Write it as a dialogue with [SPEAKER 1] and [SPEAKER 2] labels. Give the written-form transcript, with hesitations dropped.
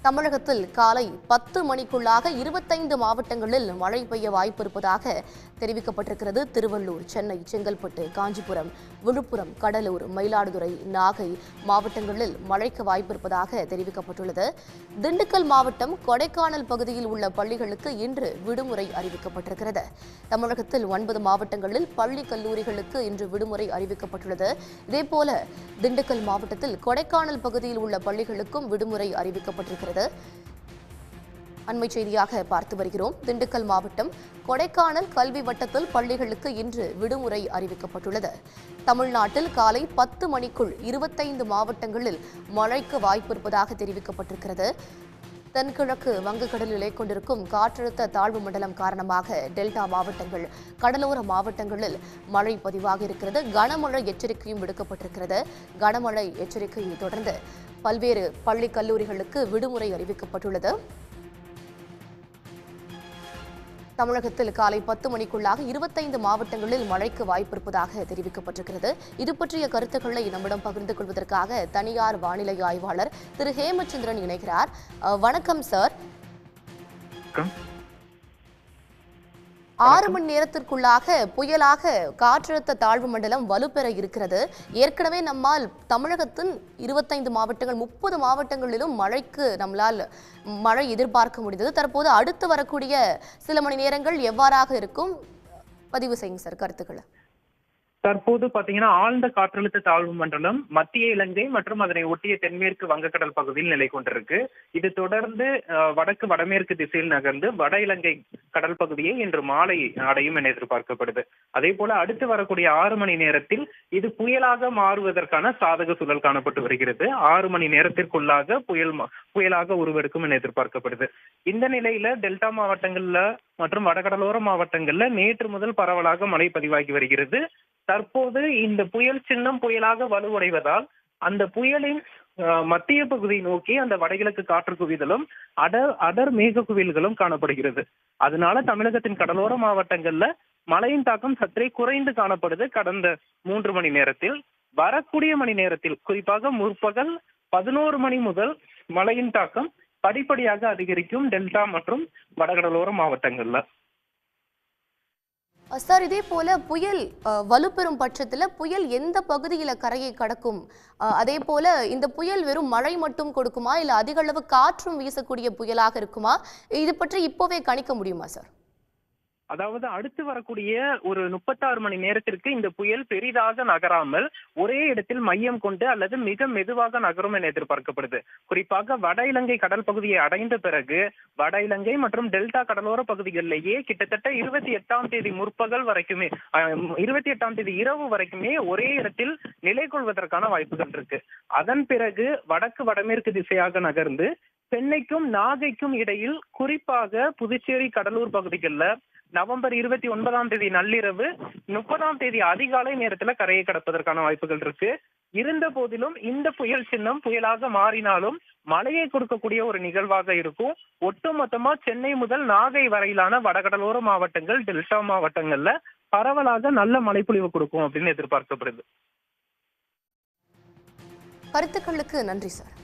[SPEAKER 1] தமிழகத்தில் காலை 10 மணிக்குள்ளாக 25 மாவட்டங்களில் மழை பெய்ய வாய்ப்பு இருப்பதாக தெரிவிக்கப்பட்டிருக்கிறது. திருவள்ளூர், சென்னை, செங்கல்பட்டு, காஞ்சிபுரம், விழுப்புரம், கடலூர், மயிலாடுதுறை, நாகை மாவட்டங்களில் மழைக்கு வாய்ப்பு இருப்பதாக தெரிவிக்கப்பட்டுள்ளது. திண்டுக்கல் மாவட்டம் கொடைக்கானல் பகுதியில் உள்ள பள்ளிகளுக்கு இன்று விடுமுறை அறிவிக்கப்பட்டிருக்கிறது. தமிழகத்தில் 9 மாவட்டங்களில் பள்ளி கல்லூரிகளுக்கு இன்று விடுமுறை அறிவிக்கப்பட்டுள்ளது. இதேபோல திண்டுக்கல் மாவட்டத்தில் கொடைக்கானல் பகுதியில் உள்ள பள்ளிகளுக்கும் விடுமுறை அறிவிக்கப்பட்டிருக்கிறது. அண்மை செய்தியாக பார்த்து வருகிறோம். திண்டுக்கல் மாவட்டம் கொடைக்கானல் கல்வி வட்டத்தில் பள்ளிகளுக்கு இன்று விடுமுறை அறிவிக்கப்பட்டுள்ளது. தமிழ்நாட்டில் காலை 10 மணிக்குள் 25 மாவட்டங்களில் மழைக்கு வாய்ப்பு இருப்பதாக தெரிவிக்கப்பட்டிருக்கிறது. தென்கிழக்கு வங்கக்கடலில் நிலை கொண்டிருக்கும் காற்றழுத்த தாழ்வு மண்டலம் காரணமாக டெல்டா மாவட்டங்கள், கடலோர மாவட்டங்களில் மழை பதிவாக இருக்கிறது. கனமழை எச்சரிக்கையும் விடுக்கப்பட்டிருக்கிறது. கனமழை எச்சரிக்கையை தொடர்ந்து பல்வேறு பள்ளி கல்லூரிகளுக்கு விடுமுறை அறிவிக்கப்பட்டுள்ளது. தமிழகத்தில் காலை 10 மணிக்குள்ளாக 25 மாவட்டங்களில் மழைக்கு வாய்ப்பு இருப்பதாக தெரிவிக்கப்பட்டிருக்கிறது. இது பற்றிய கருத்துக்களை நம்மிடம் பகிர்ந்து கொள்வதற்காக தனியார் வானிலை ஆய்வாளர் திரு ஹேமச்சந்திரன் இணைகிறார். வணக்கம் சார். 6 மணி நேரத்திற்குள்ளாக புயலாக காற்றழுத்த தாழ்வு மண்டலம் வலுப்பெற இருக்கிறது. ஏற்கனவே நம்மால் தமிழகத்தின் 25 மாவட்டங்கள் 30 மாவட்டங்களிலும் நம்மால் மழை எதிர்பார்க்க முடிந்தது. தற்போது அடுத்து வரக்கூடிய சில மணி நேரங்கள் எவ்வாறாக இருக்கும்? பதிவு செய்யுங்க சார் கருத்துக்களை.
[SPEAKER 2] தற்போது பாத்தீங்கன்னா ஆழ்ந்த காற்றழுத்த தாழ்வு மண்டலம் மத்திய இலங்கை மற்றும் அதனை ஒட்டிய தென்மேற்கு வங்கக்கடல் பகுதியில் நிலை கொண்டிருக்கு. இது தொடர்ந்து வடமேற்கு திசையில் நகர்ந்து வட இலங்கை கடல் பகுதியை இன்று மாலை அடையும் என எதிர்பார்க்கப்படுது. அதே போல அடுத்து வரக்கூடிய 6 மணி நேரத்தில் இது புயலாக மாறுவதற்கான சாதக சூழல் காணப்பட்டு வருகிறது. 6 மணி நேரத்திற்குள்ளாக புயலாக உருவெடுக்கும் என எதிர்பார்க்கப்படுது. இந்த நிலையில டெல்டா மாவட்டங்கள்ல மற்றும் வடகடலோர மாவட்டங்கள்ல நேற்று முதல் பரவலாக மழை பதிவாகி வருகிறது. தற்போது இந்த புயல் சின்னம் புயலாக வலுவடைவதால் அந்த புயலின் மத்திய பகுதியை நோக்கி அந்த வடகிழக்கு காற்று குவிதலும் அடர் மேக குவியல்களும் காணப்படுகிறது. அதனால தமிழகத்தின் கடலோர மாவட்டங்கள்ல மழையின் தாக்கம் சற்றே குறைந்து காணப்படுது. கடந்த 3 மணி நேரத்தில் வரக்கூடிய மணி நேரத்தில் குறிப்பாக முற்பகல் 11 மணி முதல் மழையின் தாக்கம் படிப்படியாக அதிகரிக்கும் டெல்டா மற்றும் வடகடலோர மாவட்டங்கள்ல.
[SPEAKER 1] சார், இதே போல புயல் வலுப்பெறும் பட்சத்தில் புயல் எந்த பகுதியில கரையை கடக்கும்? அதே போல இந்த புயல் வெறும் மழை மட்டும் கொடுக்குமா, இல்ல அதிக அளவு காற்றும் வீசக்கூடிய புயலாக இருக்குமா? இது பற்றி இப்போவே கணிக்க முடியுமா சார்?
[SPEAKER 2] அதாவது அடுத்து வரக்கூடிய ஒரு 36 மணி நேரத்திற்கு இந்த புயல் பெரிதாக நகராமல் ஒரே இடத்தில் மையம் கொண்டு அல்லது மிக மெதுவாக நகரும் என எதிர்பார்க்கப்படுது. குறிப்பாக வட இலங்கை கடல் பகுதியை அடைந்த பிறகு வட இலங்கை மற்றும் டெல்டா கடலோர பகுதிகளிலேயே கிட்டத்தட்ட 28ஆம் தேதி முற்பகல் வரைக்குமே 28ஆம் தேதி இரவு வரைக்குமே ஒரே இடத்தில் நிலை கொள்வதற்கான வாய்ப்புகள் இருக்கு. அதன் பிறகு வடமேற்கு திசையாக நகர்ந்து சென்னைக்கும் நாகைக்கும் இடையில் குறிப்பாக புதுச்சேரி, கடலூர் பகுதிகளில் நவம்பர் 29ஆம் தேதி நள்ளிரவு 30ஆம் தேதி அதிகாலை நேரத்துல கரையை கடப்பதற்கான வாய்ப்புகள் இருக்கு. இருந்த போதிலும் இந்த புயல் சின்னம் புயலாக மாறினாலும் மழையை கொடுக்கக்கூடிய ஒரு நிகழ்வாக இருக்கும். ஒட்டுமொத்தமா சென்னை முதல் நாகை வரையிலான வடகடலோர மாவட்டங்கள், டெல்டா மாவட்டங்கள்ல பரவலாக நல்ல மழைப்பொழிவு கொடுக்கும் அப்படின்னு எதிர்பார்க்கப்படுது.
[SPEAKER 1] கருத்துக்களுக்கு நன்றி சார்.